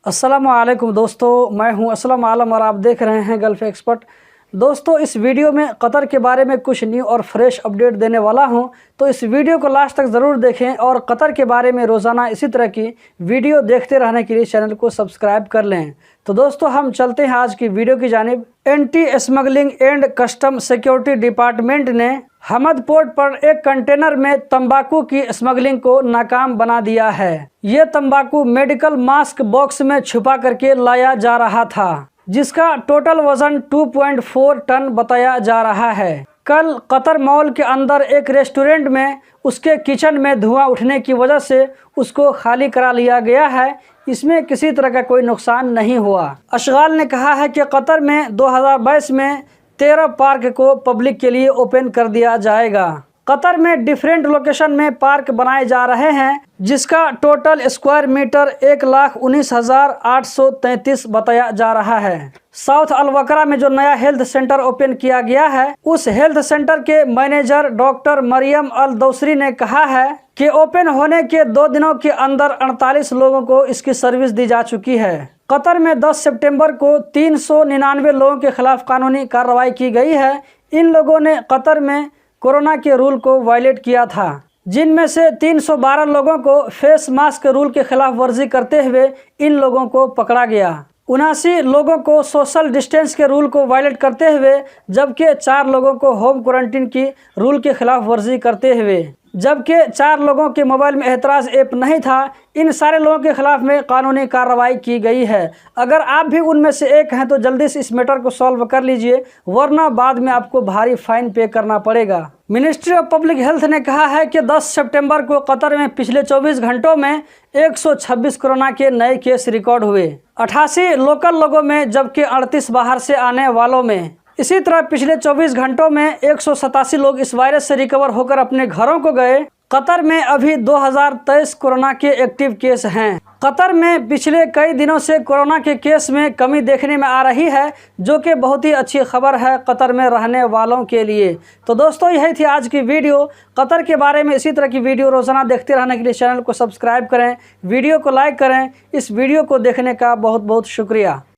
अस्सलामुअलैकुम दोस्तों, मैं हूं असलम आलम और आप देख रहे हैं गल्फ एक्सपर्ट। दोस्तों, इस वीडियो में कतर के बारे में कुछ न्यू और फ्रेश अपडेट देने वाला हूं, तो इस वीडियो को लास्ट तक ज़रूर देखें और कतर के बारे में रोज़ाना इसी तरह की वीडियो देखते रहने के लिए चैनल को सब्सक्राइब कर लें। तो दोस्तों, हम चलते हैं आज की वीडियो की जानिब। Anti smuggling and custom security department ने हमद पोर्ट पर एक कंटेनर में तंबाकू की स्मगलिंग को नाकाम बना दिया है। ये तंबाकू मेडिकल मास्क बॉक्स में छुपा करके लाया जा रहा था, जिसका टोटल वजन 2.4 टन बताया जा रहा है। कल कतर मॉल के अंदर एक रेस्टोरेंट में उसके किचन में धुआं उठने की वजह से उसको खाली करा लिया गया है। इसमें किसी तरह का कोई नुकसान नहीं हुआ। अशगाल ने कहा है कि कतर में 2022 में 13 पार्क को पब्लिक के लिए ओपन कर दिया जाएगा। कतर में डिफरेंट लोकेशन में पार्क बनाए जा रहे हैं, जिसका टोटल स्क्वायर मीटर 1,19,833 बताया जा रहा है। साउथ अलवकरा में जो नया हेल्थ सेंटर ओपन किया गया है, उस हेल्थ सेंटर के मैनेजर डॉक्टर मरियम अल दौसरी ने कहा है कि ओपन होने के 2 दिनों के अंदर 48 लोगों को इसकी सर्विस दी जा चुकी है। कतर में 10 सितंबर को 399 लोगों के खिलाफ कानूनी कार्रवाई की गई है। इन लोगों ने कतर में कोरोना के रूल को वायलेट किया था, जिनमें से 312 लोगों को फेस मास्क रूल के खिलाफ वर्जी करते हुए इन लोगों को पकड़ा गया। 79 लोगों को सोशल डिस्टेंस के रूल को वायलेट करते हुए, जबकि 4 लोगों को होम क्वारंटीन की रूल के खिलाफ वर्जी करते हुए, जबकि 4 लोगों के मोबाइल में एतराज़ ऐप नहीं था। इन सारे लोगों के खिलाफ में कानूनी कार्रवाई की गई है। अगर आप भी उनमें से एक हैं तो जल्दी से इस मैटर को सॉल्व कर लीजिए, वरना बाद में आपको भारी फाइन पे करना पड़ेगा। मिनिस्ट्री ऑफ पब्लिक हेल्थ ने कहा है कि 10 सितंबर को कतर में पिछले 24 घंटों में 126 कोरोना के नए केस रिकॉर्ड हुए, 88 लोकल लोगों में, जबकि 38 बाहर से आने वालों में। इसी तरह पिछले 24 घंटों में 187 लोग इस वायरस से रिकवर होकर अपने घरों को गए। कतर में अभी 2023 कोरोना के एक्टिव केस हैं। कतर में पिछले कई दिनों से कोरोना के केस में कमी देखने में आ रही है, जो कि बहुत ही अच्छी खबर है कतर में रहने वालों के लिए। तो दोस्तों, यही थी आज की वीडियो। कतर के बारे में इसी तरह की वीडियो रोज़ाना देखते रहने के लिए चैनल को सब्सक्राइब करें, वीडियो को लाइक करें। इस वीडियो को देखने का बहुत बहुत शुक्रिया।